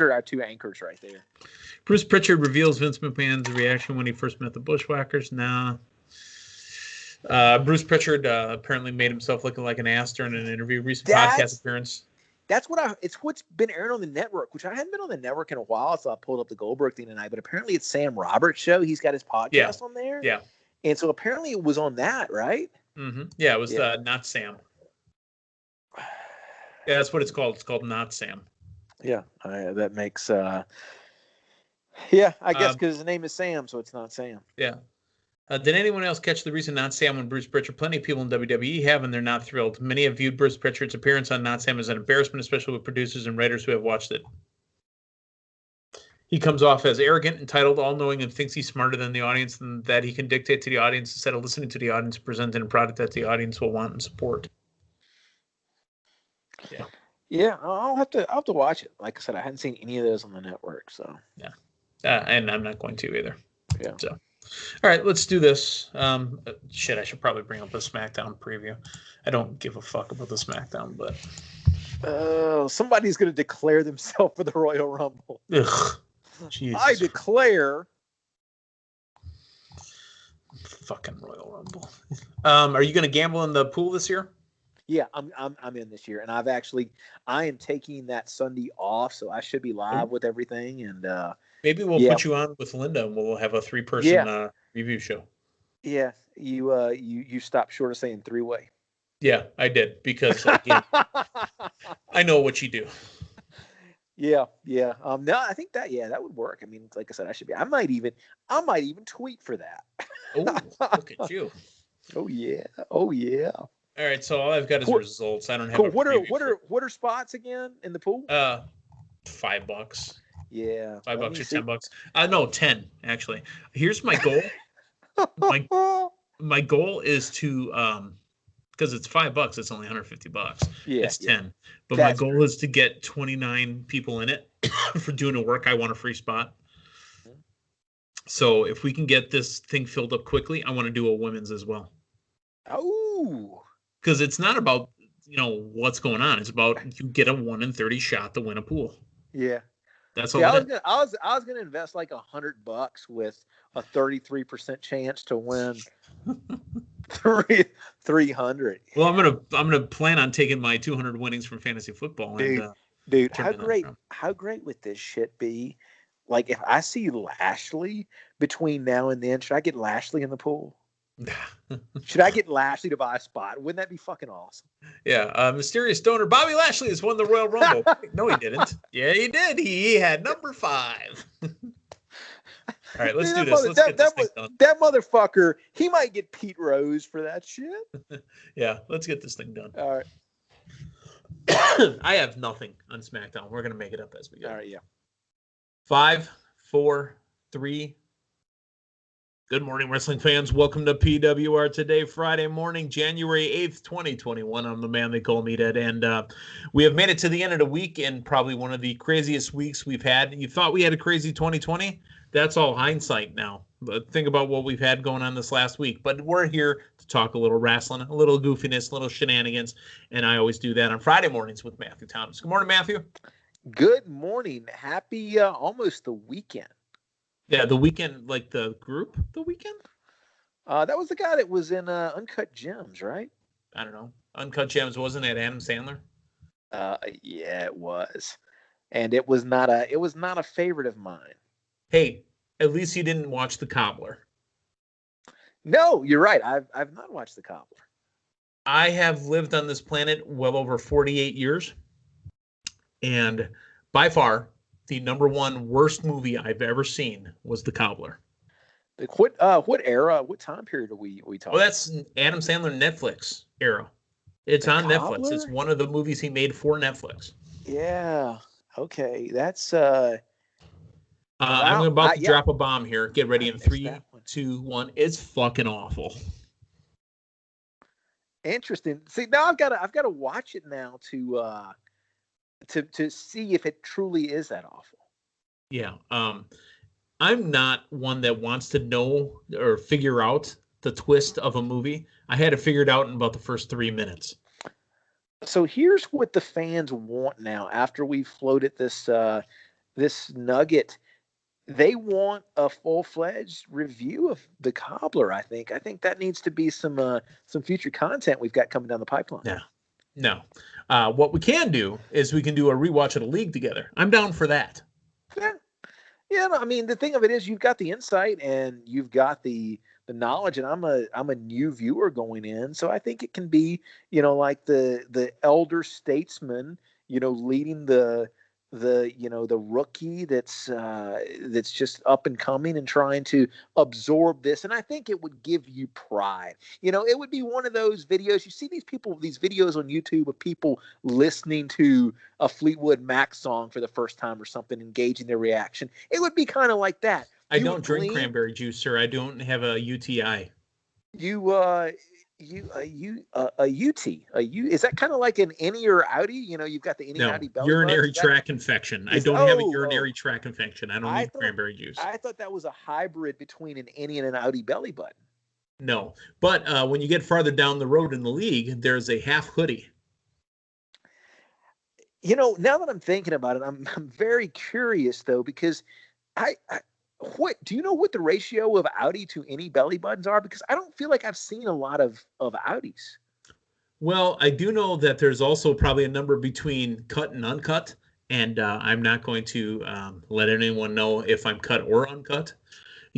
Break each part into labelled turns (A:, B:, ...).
A: are our two anchors right there.
B: Bruce Pritchard reveals Vince McMahon's reaction when he first met the Bushwhackers. Nah. Bruce Pritchard apparently made himself look like an ass during an interview, recent podcast appearance.
A: It's what's been airing on the network, which I hadn't been on the network in a while, so I pulled up the Goldberg thing tonight. But apparently it's Sam Roberts' show. He's got his podcast on there.
B: Yeah.
A: And so apparently it was on that, right?
B: Mm-hmm. Yeah, it was Not Sam. Yeah, that's what it's called. It's called Not Sam.
A: Yeah, that makes I guess because his name is Sam, so it's not Sam.
B: Yeah. Did anyone else catch the recent Not Sam on Bruce Pritchard? Plenty of people in WWE have, and they're not thrilled. Many have viewed Bruce Pritchard's appearance on Not Sam as an embarrassment, especially with producers and writers who have watched it. He comes off as arrogant, entitled, all-knowing, and thinks he's smarter than the audience, and that he can dictate to the audience instead of listening to the audience, presenting a product that the audience will want and support. Yeah.
A: Yeah, I'll have to watch it. Like I said, I hadn't seen any of those on the network, so
B: yeah, and I'm not going to either.
A: Yeah.
B: So, all right, let's do this. I should probably bring up the Smackdown preview. I don't give a fuck about the Smackdown, but
A: somebody's going to declare themselves for the Royal Rumble.
B: Ugh, Jesus.
A: I declare.
B: Fucking Royal Rumble. Are you going to gamble in the pool this year?
A: Yeah, I'm in this year, and I am taking that Sunday off, so I should be live with everything, and
B: maybe we'll put you on with Linda, and we'll have a 3-person review show.
A: Yeah, you stopped short of saying 3-way.
B: Yeah, I did because I know what you do.
A: Yeah. No, I think that would work. I mean, like I said, I should be. I might even tweet for that.
B: Oh, look at you!
A: Oh yeah.
B: All right, so all I've got is results. I don't have.
A: Cool. What are spots again in the pool?
B: $5.
A: Yeah,
B: $5 or $10. No, 10 actually. Here's my goal. my goal is to because it's $5, it's only $150.
A: Yeah,
B: it's 10. But my goal is to get 29 people in it for doing a work. I want a free spot. So if we can get this thing filled up quickly, I want to do a women's as well.
A: Oh.
B: Because it's not about, what's going on. It's about you get a 1 in 30 shot to win a pool.
A: Yeah.
B: That's all.
A: I was gonna invest like $100 with a 33% chance to win 300.
B: Well, I'm gonna plan on taking my 200 winnings from fantasy football.
A: Dude, how great would this shit be? Like if I see Lashley between now and then, should I get Lashley in the pool? Should I get Lashley to buy a spot? Wouldn't that be fucking awesome?
B: Yeah. Mysterious donor Bobby Lashley has won the Royal Rumble. No, he didn't. Yeah, he did. He had number 5. All right, let's do this. Let's get this thing done.
A: That motherfucker, he might get Pete Rose for that shit.
B: Yeah, let's get this thing done.
A: All right.
B: I have nothing on SmackDown. We're going to make it up as we go.
A: All right, yeah.
B: 5, 4, 3. Good morning, wrestling fans. Welcome to PWR today, Friday morning, January 8th, 2021. I'm the man they call Meathead, and we have made it to the end of the week and probably one of the craziest weeks we've had. You thought we had a crazy 2020? That's all hindsight now. But think about what we've had going on this last week. But we're here to talk a little wrestling, a little goofiness, a little shenanigans, and I always do that on Friday mornings with Matthew Thomas. Good morning, Matthew.
A: Good morning. Happy almost the weekend.
B: Yeah, the weekend, like the group, the weekend?
A: That was the guy that was in Uncut Gems, right?
B: I don't know. Uncut Gems, wasn't it Adam Sandler?
A: Yeah, it was. And it was not a favorite of mine.
B: Hey, at least you didn't watch The Cobbler.
A: No, you're right. I've not watched The Cobbler.
B: I have lived on this planet well over 48 years. And by far, the number one worst movie I've ever seen was The Cobbler.
A: What era? What time period are we talking?
B: Well, that's Adam Sandler Netflix era. It's on
A: Cobbler?
B: Netflix. It's one of the movies he made for Netflix.
A: Yeah. Okay. That's
B: I'm about to drop a bomb here. Get ready in 3, 2, 1. It's fucking awful.
A: Interesting. See, now I've got to watch it now to see if it truly is that awful.
B: Yeah. I'm not one that wants to know or figure out the twist of a movie. I had to figure it out in about the first 3 minutes.
A: So here's what the fans want now after we floated this this nugget. They want a full-fledged review of the cobbler. I think that needs to be some future content we've got coming down the pipeline.
B: Yeah. No. What we can do is we can do a rewatch of the league together. I'm down for that.
A: Yeah. No, I mean, the thing of it is, you've got the insight and you've got the knowledge, and I'm a new viewer going in, so I think it can be, like the elder statesman, leading the rookie that's just up and coming and trying to absorb this. And I think it would give you pride. It would be one of those videos. You see these videos on YouTube of people listening to a Fleetwood Mac song for the first time or something, engaging their reaction. It would be kind of like that.
B: I don't drink cranberry juice, sir. I don't have a UTI. Is that kind of like an innie or outie? You've got the innie outie belly urinary tract infection. I don't have a urinary tract infection. I don't need cranberry juice.
A: I thought that was a hybrid between an innie and an outie belly button.
B: No, but when you get farther down the road in the league, there's a half hoodie.
A: Now that I'm thinking about it, I'm very curious though, because what do you know what the ratio of outie to any belly buttons are? Because I don't feel like I've seen a lot of outies.
B: Well, I do know that there's also probably a number between cut and uncut, and I'm not going to let anyone know if I'm cut or uncut.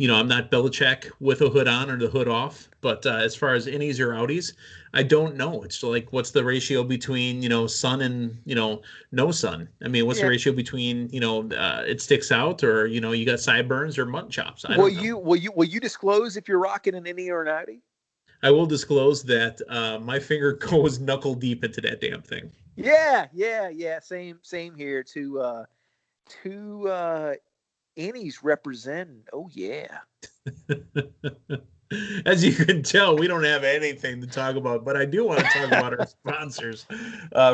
B: I'm not Belichick with a hood on or the hood off, but as far as innies or outies, I don't know. It's like, what's the ratio between, sun and, no sun? I mean, what's the ratio between, it sticks out, or, you got sideburns or mutton chops?
A: Will you disclose if you're rocking an innie or an outie?
B: I will disclose that my finger goes knuckle deep into that damn thing.
A: Yeah. Same here. Two innies representing. Oh yeah.
B: As you can tell, we don't have anything to talk about, but I do want to talk about our sponsors.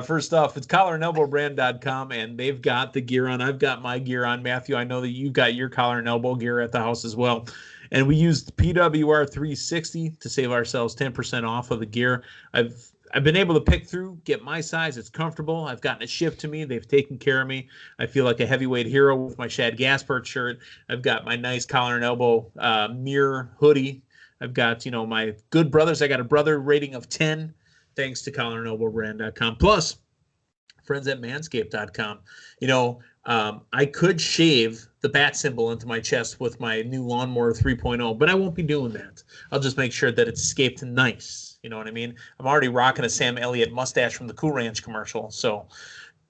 B: First off, it's collarandelbowbrand.com, and they've got the gear on. I've got my gear on. Matthew, I know that you've got your collar and elbow gear at the house as well. And we used PWR 360 to save ourselves 10% off of the gear. I've been able to pick through, get my size. It's comfortable. I've gotten it shipped to me. They've taken care of me. I feel like a heavyweight hero with my Shad Gaspard shirt. I've got my nice collar and elbow mirror hoodie. I've got, my good brothers. I got a brother rating of 10, thanks to collarandelbowbrand.com. Plus, friends at manscaped.com. I could shave the bat symbol into my chest with my new lawnmower 3.0, but I won't be doing that. I'll just make sure that it's scaped nice. You know what I mean? I'm already rocking a Sam Elliott mustache from the Cool Ranch commercial. So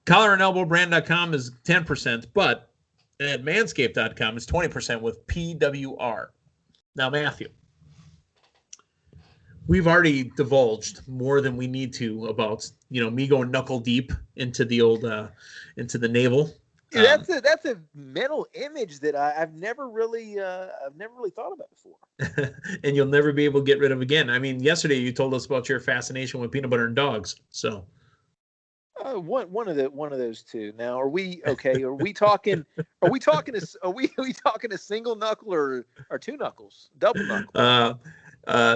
B: collarandelbowbrand.com is 10%, but at manscaped.com it's 20% with PWR. Now, Matthew, we've already divulged more than we need to about, me going knuckle deep into the old, into the navel.
A: That's a mental image that I've never really thought about before.
B: And you'll never be able to get rid of again. I mean, yesterday you told us about your fascination with peanut butter and dogs. So,
A: one of those two. Now, are we okay? Are we talking a single knuckle or two knuckles, double knuckle?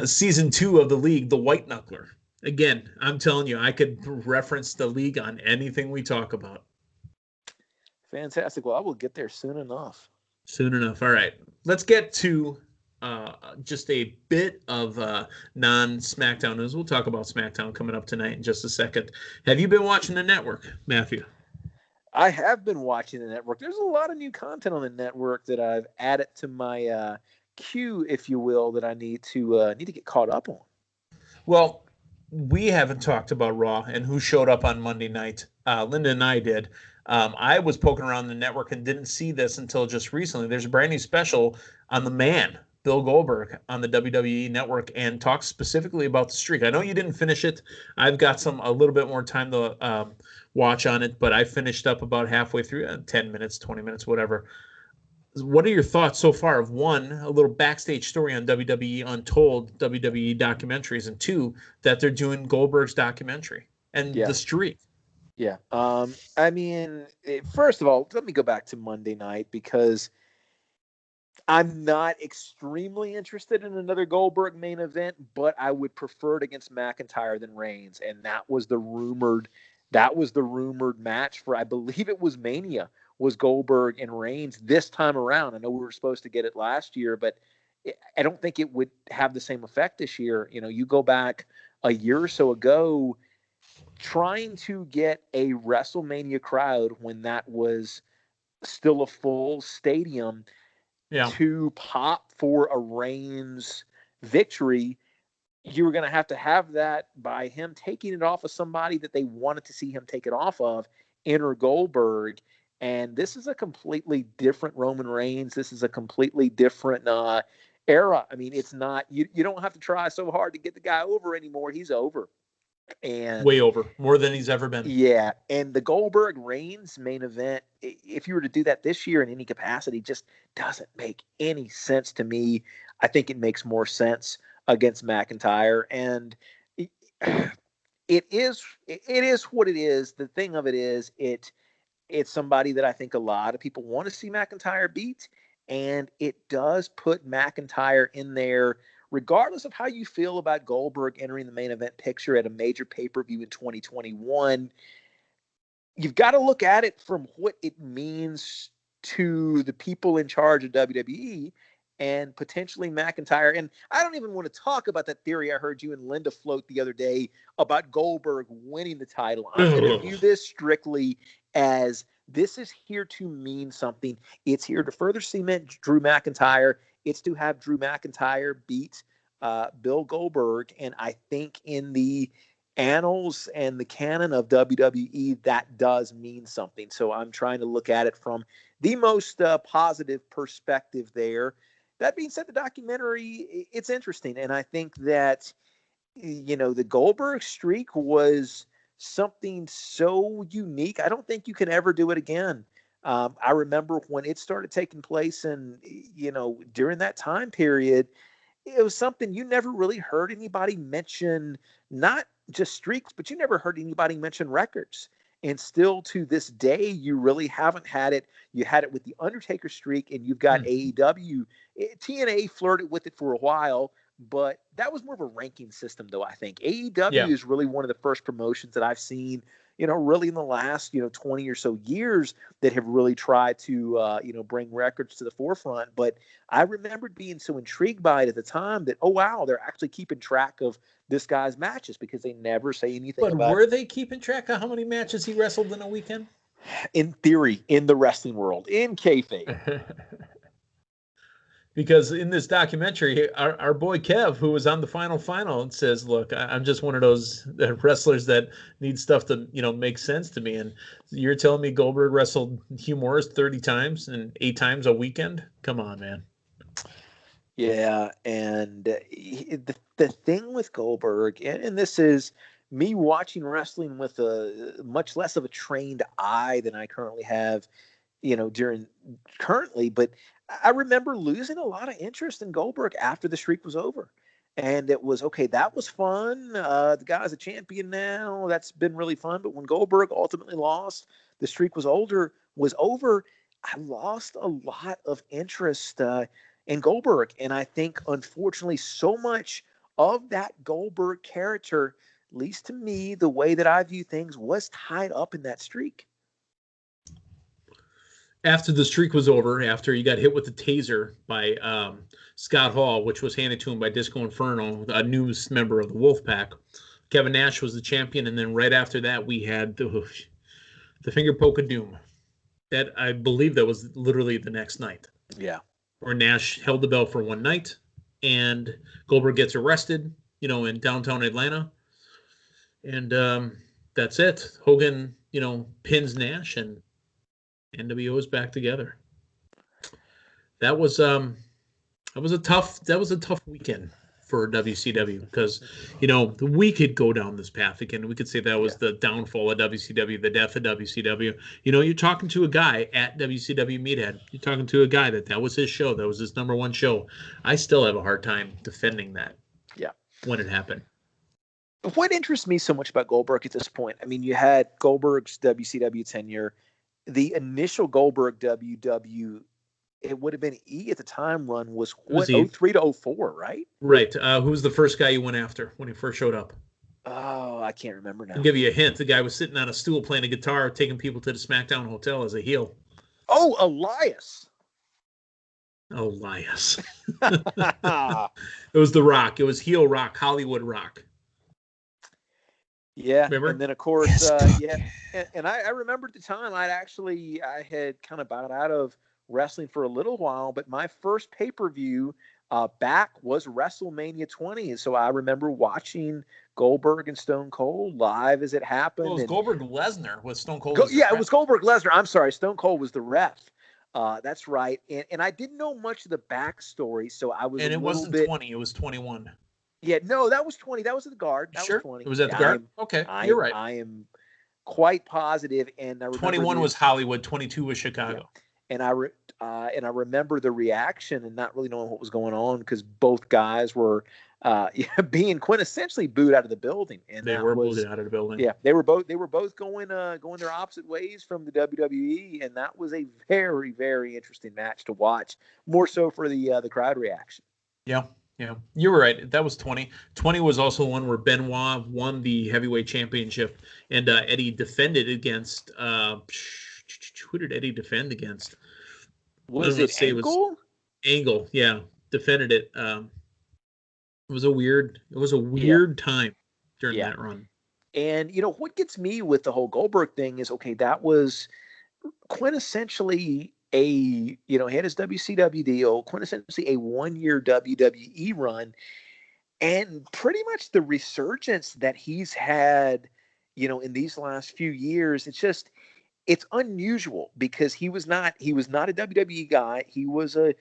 B: Season 2 of the league, the white knuckler. Again, I'm telling you, I could reference the league on anything we talk about.
A: Fantastic. Well, I will get there soon enough.
B: Soon enough. All right. Let's get to just a bit of non-Smackdown news. We'll talk about Smackdown coming up tonight in just a second. Have you been watching the network, Matthew?
A: I have been watching the network. There's a lot of new content on the network that I've added to my queue, if you will, that I need to get caught up on.
B: Well, we haven't talked about Raw and who showed up on Monday night. Linda and I did. I was poking around the network and didn't see this until just recently. There's a brand new special on the man, Bill Goldberg, on the WWE network, and talks specifically about the streak. I know you didn't finish it. I've got a little bit more time to watch on it, but I finished up about halfway through, 10 minutes, 20 minutes, whatever. What are your thoughts so far of, one, a little backstage story on WWE Untold, WWE documentaries, and two, that they're doing Goldberg's documentary and the streak?
A: Yeah. I mean, first of all, let me go back to Monday night, because I'm not extremely interested in another Goldberg main event, but I would prefer it against McIntyre than Reigns. And that was the rumored match for, I believe it was Mania, was Goldberg and Reigns this time around. I know we were supposed to get it last year, but I don't think it would have the same effect this year. You go back a year or so ago, trying to get a WrestleMania crowd when that was still a full stadium to pop for a Reigns victory, you were going to have that by him taking it off of somebody that they wanted to see him take it off of, enter Goldberg. And this is a completely different Roman Reigns. This is a completely different era. I mean, it's not, you don't have to try so hard to get the guy over anymore. He's over. And
B: way over, more than he's ever been.
A: Yeah. And the Goldberg Reigns main event, if you were to do that this year in any capacity, just doesn't make any sense to me. I think it makes more sense against McIntyre. And it is what it is. The thing of it is, it's somebody that I think a lot of people want to see McIntyre beat, and it does put McIntyre in there, regardless of how you feel about Goldberg entering the main event picture at a major pay-per-view in 2021. You've got to look at it from what it means to the people in charge of WWE and potentially McIntyre. And I don't even want to talk about that theory I heard you and Linda float the other day about Goldberg winning the title. I'm going to view this strictly as this is here to mean something. It's here to further cement Drew McIntyre. It's to have Drew McIntyre beat Bill Goldberg. And I think in the annals and the canon of WWE, that does mean something. So I'm trying to look at it from the most positive perspective there. That being said, the documentary, it's interesting. And I think that, the Goldberg streak was something so unique. I don't think you can ever do it again. I remember when it started taking place and, during that time period, it was something you never really heard anybody mention, not just streaks, but you never heard anybody mention records. And still to this day, you really haven't had it. You had it with the Undertaker streak, and you've got AEW. TNA flirted with it for a while, but that was more of a ranking system, though, I think. AEW is really one of the first promotions that I've seen, really in the last, 20 or so years that have really tried to, bring records to the forefront. But I remembered being so intrigued by it at the time that, oh, wow, they're actually keeping track of this guy's matches because they never say anything about it.
B: But were they keeping track of how many matches he wrestled in a weekend?
A: In theory, in the wrestling world, in kayfabe.
B: Because in this documentary, our boy Kev, who was on the final, says, look, I'm just one of those wrestlers that need stuff to, make sense to me. And you're telling me Goldberg wrestled Hugh Morris 30 times and 8 times a weekend? Come on, man.
A: Yeah, and the thing with Goldberg, and this is me watching wrestling with a much less of a trained eye than I currently have, but I remember losing a lot of interest in Goldberg after the streak was over. And it was, okay, that was fun. The guy's a champion now. That's been really fun. But when Goldberg ultimately lost, the streak was over. I lost a lot of interest in Goldberg. And I think, unfortunately, so much of that Goldberg character, at least to me, the way that I view things, was tied up in that streak.
B: After the streak was over, after he got hit with the taser by Scott Hall, which was handed to him by Disco Inferno, a new member of the Wolfpack, Kevin Nash was the champion. And then right after that, we had the finger poke of doom. That, I believe, that was literally the next night.
A: Yeah.
B: Where Nash held the belt for one night, and Goldberg gets arrested, in downtown Atlanta. And that's it. Hogan, pins Nash, and NWO is back together. That was a tough weekend for WCW because, we could go down this path again. We could say that was the downfall of WCW, the death of WCW. You're talking to a guy at WCW Meathead. You're talking to a guy that was his show. That was his number one show. I still have a hard time defending that. Yeah. When it happened.
A: What interests me so much about Goldberg at this point, I mean, you had Goldberg's WCW tenure. The initial Goldberg WW, it would have been E at the time run was 03 to 04, right?
B: Right. Who was the first guy you went after when he first showed up?
A: Oh, I can't remember now.
B: I'll give you a hint. The guy was sitting on a stool playing a guitar, taking people to the Smackdown hotel as a heel.
A: Oh, Elias.
B: Elias. It was The Rock. It was heel Rock, Hollywood Rock.
A: Yeah.
B: Remember?
A: And then, of course, yeah. And I remember at the time I had kind of bowed out of wrestling for a little while, but my first pay-per-view back was WrestleMania 20. And so I remember watching Goldberg and Stone Cold live as it happened.
B: Well, it was
A: and
B: Goldberg Lesnar with Stone Cold.
A: It was Goldberg Lesnar. I'm sorry. Stone Cold was the ref. That's right. And I didn't know much of the backstory, so I was
B: it wasn't 20. It was 21.
A: Yeah, no, that was 20. That was at the Guard. That was 20.
B: It was at the Guard? Okay, you're right.
A: I am quite positive. And I remember
B: 21 was Hollywood. 22 was Chicago.
A: Yeah. And I remember the reaction and not really knowing what was going on because both guys were being quintessentially booed out of the building. And
B: they were booed out of the building.
A: Yeah, they were both going their opposite ways from the WWE, and that was a very, very interesting match to watch. More so for the crowd reaction.
B: Yeah. Yeah, you were right. That was 20. 20 was also one where Benoit won the heavyweight championship, and Eddie defended against. Who did Eddie defend against?
A: Was it Angle?
B: Angle, yeah, defended it. It was a weird time during that run.
A: And what gets me with the whole Goldberg thing is, okay, that was quintessentially he had his WCW deal, quintessentially a 1-year WWE run, and pretty much the resurgence that he's had, in these last few years. It's unusual because he was not a WWE guy. He was a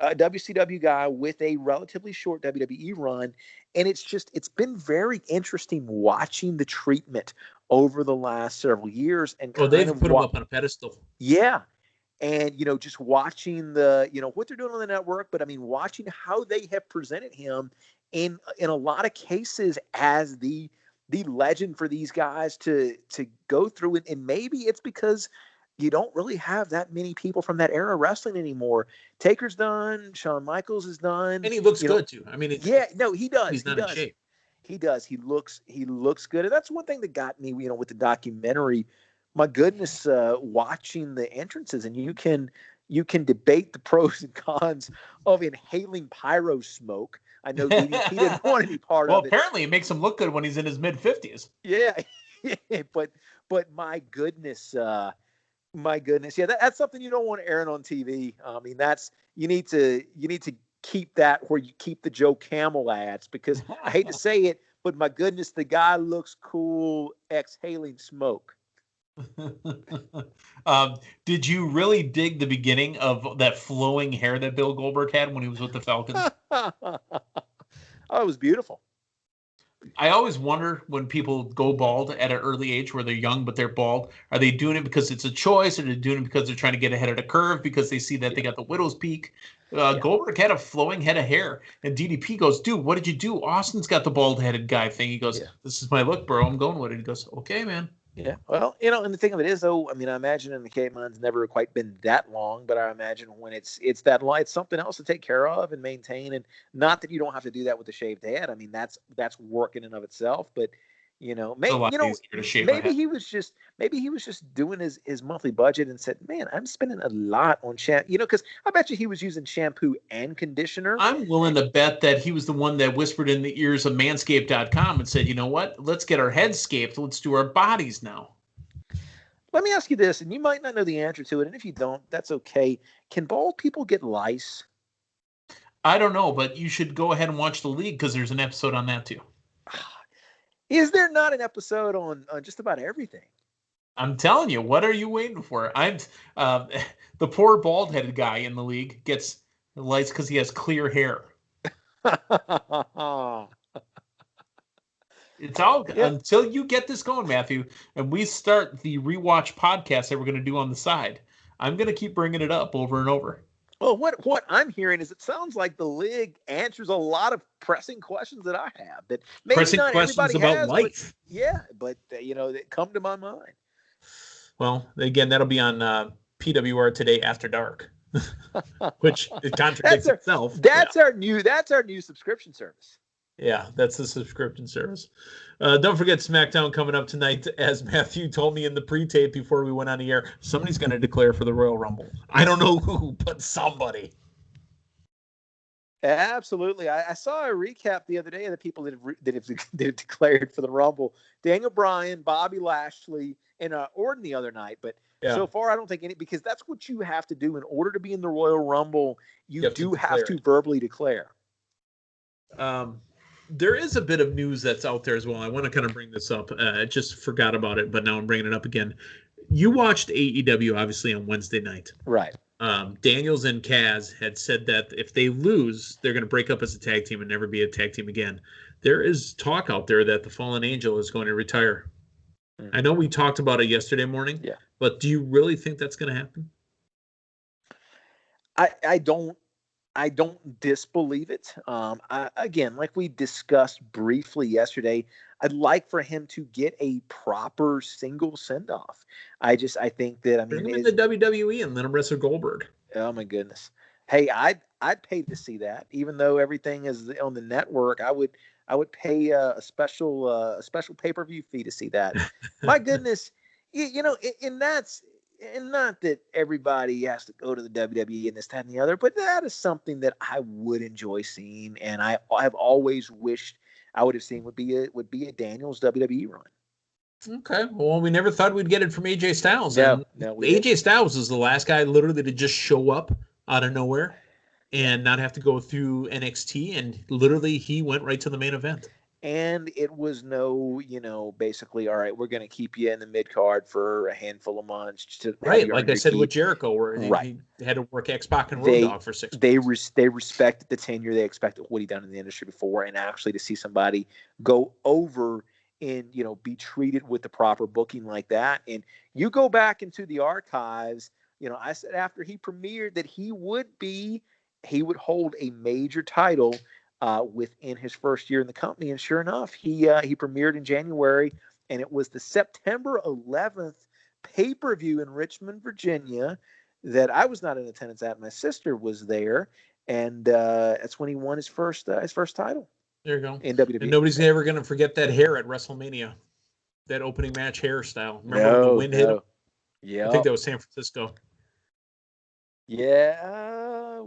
A: WCW guy with a relatively short WWE run. And it's been very interesting watching the treatment over the last several years. And
B: they've put him up on a pedestal.
A: Yeah. And, just watching what they're doing on the network, but I mean, watching how they have presented him in a lot of cases as the legend for these guys to go through. And maybe it's because you don't really have that many people from that era wrestling anymore. Taker's done. Shawn Michaels is done.
B: And he looks good too. I mean,
A: he does.
B: He's not in shape.
A: He does. He looks good. And that's one thing that got me, with the documentary. My goodness, watching the entrances, and you can debate the pros and cons of inhaling pyro smoke. I know DDP didn't want any part of it.
B: Well, apparently it makes him look good when he's in his mid-50s.
A: Yeah, but my goodness, yeah, that's something you don't want airing on TV. I mean, you need to keep that where you keep the Joe Camel ads, because I hate to say it, but my goodness, the guy looks cool exhaling smoke.
B: Did you really dig the beginning of that flowing hair that Bill Goldberg had when he was with the Falcons?
A: Oh, it was beautiful.
B: I always wonder when people go bald at an early age where they're young but they're bald. Are they doing it because it's a choice, or are they doing it because they're trying to get ahead of the curve because they see that they got the widow's peak? Goldberg had a flowing head of hair, and DDP goes, "Dude, what did you do? Austin's got the bald-headed guy thing." He goes, "This is my look, bro. I'm going with it." He goes, "Okay, man."
A: Yeah, well, and the thing of it is, though, I mean, I imagine in the caveman's never quite been that long, but I imagine when it's that long, it's something else to take care of and maintain, and not that you don't have to do that with the shaved head. I mean, that's work in and of itself, but maybe he was just doing his monthly budget and said, "Man, I'm spending a lot on shampoo," because I bet you he was using shampoo and conditioner.
B: I'm willing to bet that he was the one that whispered in the ears of Manscaped.com and said, "You know what? Let's get our heads scaped. Let's do our bodies now."
A: Let me ask you this, and you might not know the answer to it, and if you don't, that's okay. Can bald people get lice?
B: I don't know, but you should go ahead and watch The League, because there's an episode on that too.
A: Is there not an episode on just about everything?
B: I'm telling you, what are you waiting for? The poor bald-headed guy in The League gets lights because he has clear hair. It's all until you get this going, Matthew, and we start the rewatch podcast that we're going to do on the side. I'm going to keep bringing it up over and over.
A: Well, what I'm hearing is it sounds like the league answers a lot of pressing questions that I have. That maybe
B: pressing
A: not
B: questions about
A: has,
B: life.
A: But that come to my mind.
B: Well, again, that'll be on PWR Today After Dark, which it contradicts itself.
A: That's our new subscription service.
B: Yeah, that's the subscription service. Don't forget Smackdown coming up tonight. As Matthew told me in the pre-tape before we went on the air, somebody's going to declare for the Royal Rumble. I don't know who, but somebody.
A: Absolutely. I saw a recap the other day of the people that have declared for the Rumble. Daniel Bryan, Bobby Lashley, and Orton the other night. But so far, I don't think any, because that's what you have to do in order to be in the Royal Rumble. You do have to verbally declare.
B: There is a bit of news that's out there as well. I want to kind of bring this up. I just forgot about it, but now I'm bringing it up again. You watched AEW, obviously, on Wednesday night.
A: Right.
B: Daniels and Kaz had said that if they lose, they're going to break up as a tag team and never be a tag team again. There is talk out there that the Fallen Angel is going to retire. I know we talked about it yesterday morning, but do you really think that's going to happen?
A: I don't disbelieve it. Again, like we discussed briefly yesterday, I'd like for him to get a proper single send-off. I think that,
B: bring him in the WWE and let him wrestle Goldberg.
A: Oh my goodness. Hey, I'd pay to see that. Even though everything is on the network, I would pay a special pay-per-view fee to see that. My goodness, and not that everybody has to go to the WWE and this, that, and the other, but that is something that I would enjoy seeing, and I've always wished I would have seen would be a Daniels WWE run.
B: Okay, well, we never thought we'd get it from AJ Styles.
A: No,
B: AJ Styles is the last guy literally to just show up out of nowhere and not have to go through NXT, and literally he went right to the main event.
A: And it was no, basically, all right, we're going to keep you in the mid card for a handful of months.
B: Right, like I said with Jericho, where he had to work X-Pac and Road Dogg for 6
A: months. They respected the tenure. They expected what he'd done in the industry before, and actually to see somebody go over and, be treated with the proper booking like that. And you go back into the archives, I said after he premiered that he would hold a major title within his first year in the company, and sure enough, he premiered in January, and it was the September 11th pay-per-view in Richmond, Virginia, that I was not in attendance at. My sister was there, and that's when he won his first title.
B: There you go.
A: In WWE.
B: And nobody's ever going to forget that hair at WrestleMania, that opening match hairstyle. Remember when the wind hit him?
A: Yeah,
B: I think that was San Francisco.
A: Yeah,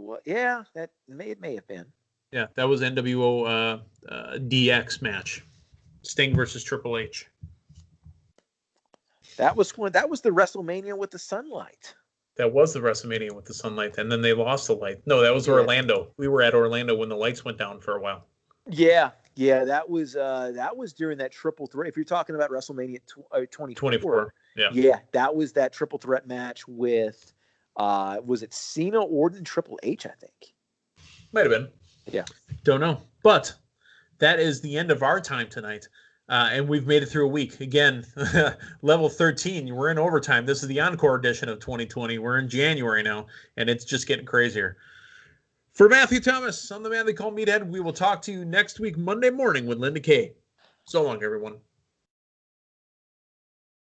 A: that may have been.
B: Yeah, that was NWO DX match. Sting versus Triple H.
A: That was the WrestleMania with the sunlight.
B: That was the WrestleMania with the sunlight, and then they lost the light. No, that was Orlando. We were at Orlando when the lights went down for a while.
A: Yeah, that was during that triple threat. If you're talking about WrestleMania 2024, yeah, that was that triple threat match with was it Cena, Orton, Triple H? I think
B: might have been.
A: Yeah.
B: Don't know. But that is the end of our time tonight. And we've made it through a week. Again, level 13. We're in overtime. This is the encore edition of 2020. We're in January now, and it's just getting crazier. For Matthew Thomas, I'm the man they call Meathead. We will talk to you next week, Monday morning, with Linda Kay. So long, everyone.